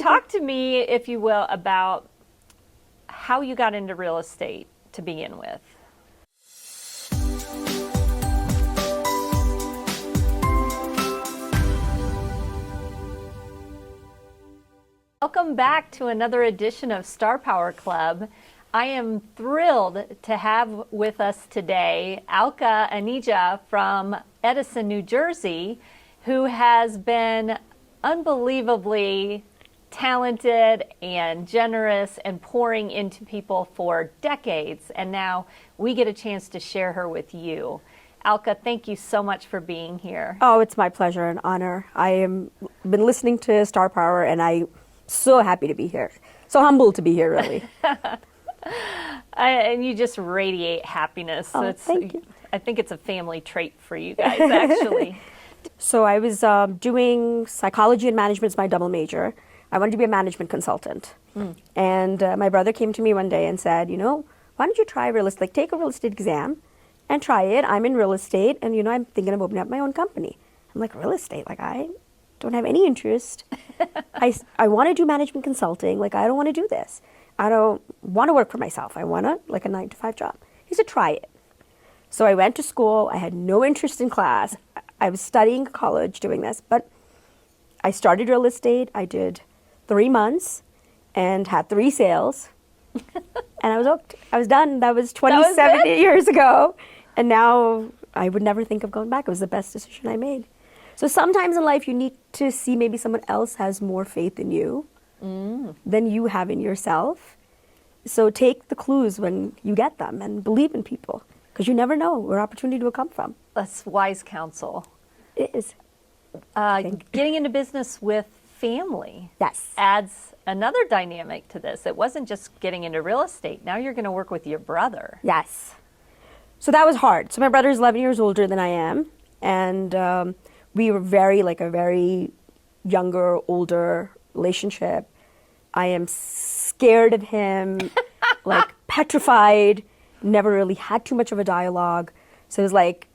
Talk to me, if you will, about how you got into real estate to begin with. Welcome back to another edition of Star Power Club. I am thrilled to have with us today Alka Anija from Edison, New Jersey, who has been unbelievably talented and generous and pouring into people for decades. And now we get a chance to share her with you. Alka, thank you so much for being here. Oh, it's my pleasure and honor. I am been listening to Star Power and I'm so happy to be here. So humbled to be here, really. And you just radiate happiness. Oh, thank you. I think it's a family trait for you guys, actually. So I was doing psychology and management as my double major. I wanted to be a management consultant. And my brother came to me one day and said, why don't you try real estate? Like, take a real estate exam and try it. I'm in real estate and, I'm thinking of opening up my own company. I'm like, real estate? Like, I don't have any interest. I want to do management consulting. Like, I don't want to do this. I don't want to work for myself. I want a 9-to-5 job. He said, try it. So I went to school. I had no interest in class. I was studying college doing this, but I started real estate. I did 3 months and had 3 sales. And I was hooked. I was done. That was 27 years ago. And now I would never think of going back. It was the best decision I made. So sometimes in life you need to see maybe someone else has more faith in you than you have in yourself. So take the clues when you get them and believe in people, because you never know where opportunity will come from. That's wise counsel. It is. Getting into business with family adds another dynamic to this. It wasn't just getting into real estate. Now you're going to work with your brother. Yes. So that was hard. So my brother's 11 years older than I am. And we were a very younger, older relationship. I am scared of him, like petrified, never really had too much of a dialogue. So it was like,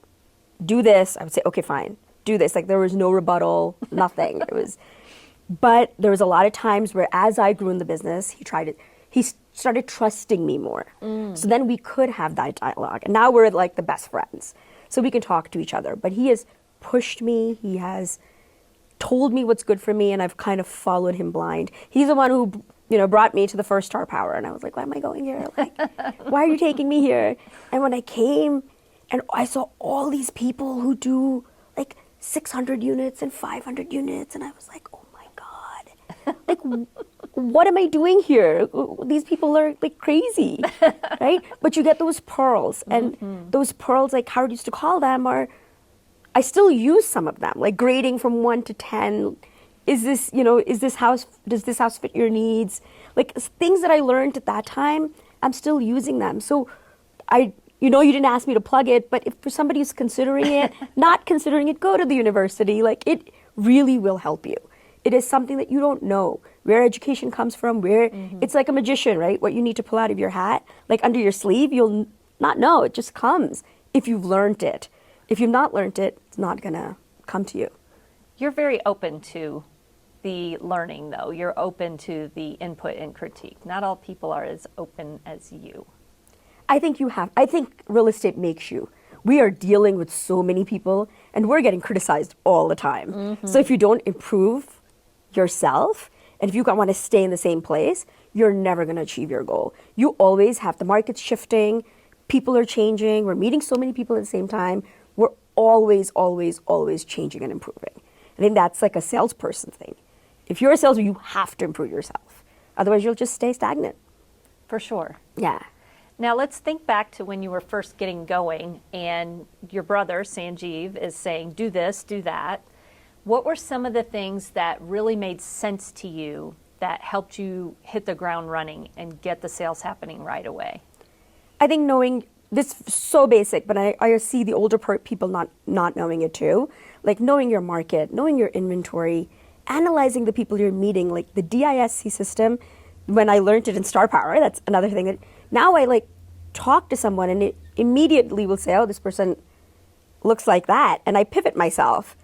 do this. I would say, okay, fine, do this. Like, there was no rebuttal, nothing. But there was a lot of times where as I grew in the business, he started trusting me more. So then we could have that dialogue. And now we're like the best friends. So we can talk to each other. But he has pushed me. He has told me what's good for me, and I've kind of followed him blind. He's the one who, brought me to the first Star Power, and I was like, why am I going here? Like, why are you taking me here? And when I came, and I saw all these people who do like 600 units and 500 units, and I was like, oh my God, like, what am I doing here? These people are like crazy, right? But you get those pearls, and those pearls, like Howard used to call them, I still use some of them, like grading from 1 to 10. Does this house fit your needs? Like, things that I learned at that time, I'm still using them. So you didn't ask me to plug it, but if for somebody who's considering it, not considering it, go to the university. Like, it really will help you. It is something that you don't know where education comes from, it's like a magician, right? What you need to pull out of your hat, like under your sleeve, you'll not know. It just comes if you've learned it. If you've not learned it, it's not going to come to you. You're very open to the learning, though. You're open to the input and critique. Not all people are as open as you. I think real estate makes you. We are dealing with so many people, and we're getting criticized all the time. So if you don't improve yourself, and if you want to stay in the same place, you're never going to achieve your goal. You always have, the market's shifting, people are changing, we're meeting so many people at the same time. We're always, always, always changing and improving. I think that's like a salesperson thing. If you're a salesman, you have to improve yourself. Otherwise, you'll just stay stagnant. For sure. Yeah. Now, let's think back to when you were first getting going and your brother, Sanjeev, is saying, do this, do that. What were some of the things that really made sense to you that helped you hit the ground running and get the sales happening right away? I think knowing, this is so basic, but I see the older people not knowing it too. Like knowing your market, knowing your inventory, analyzing the people you're meeting, like the DISC system. When I learned it in Star Power, that's another thing that now I like talk to someone and it immediately will say, oh, this person looks like that. And I pivot myself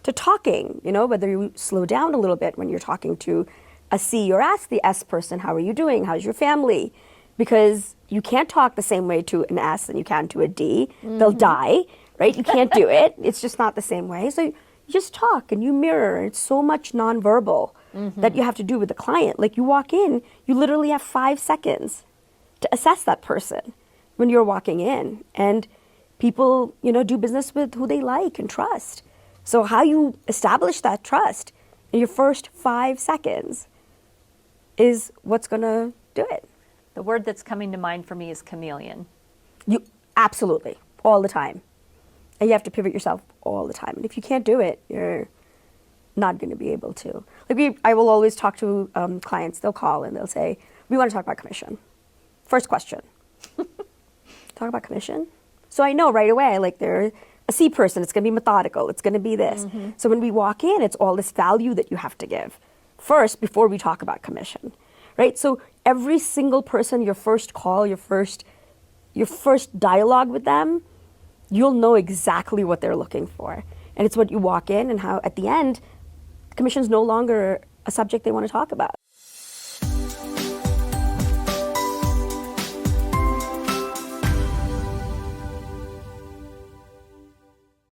to talking, whether you slow down a little bit when you're talking to a C or ask the S person, how are you doing? How's your family? Because you can't talk the same way to an S than you can to a D. They'll die, right? You can't do it. It's just not the same way. So you just talk and you mirror. It's so much nonverbal that you have to do with the client. Like you walk in, you literally have 5 seconds to assess that person when you're walking in. And people, do business with who they like and trust. So how you establish that trust in your first 5 seconds is what's going to do it. The word that's coming to mind for me is chameleon. You absolutely, all the time. And you have to pivot yourself all the time. And if you can't do it, you're not going to be able to. I will always talk to clients. They'll call and they'll say, we want to talk about commission. First question. Talk about commission? So I know right away, like they're a C person, it's going to be methodical, it's going to be this. So when we walk in, it's all this value that you have to give first before we talk about commission, right? So every single person, your first call, your first dialogue with them, you'll know exactly what they're looking for. And it's what you walk in and how at the end, commission's no longer a subject they want to talk about.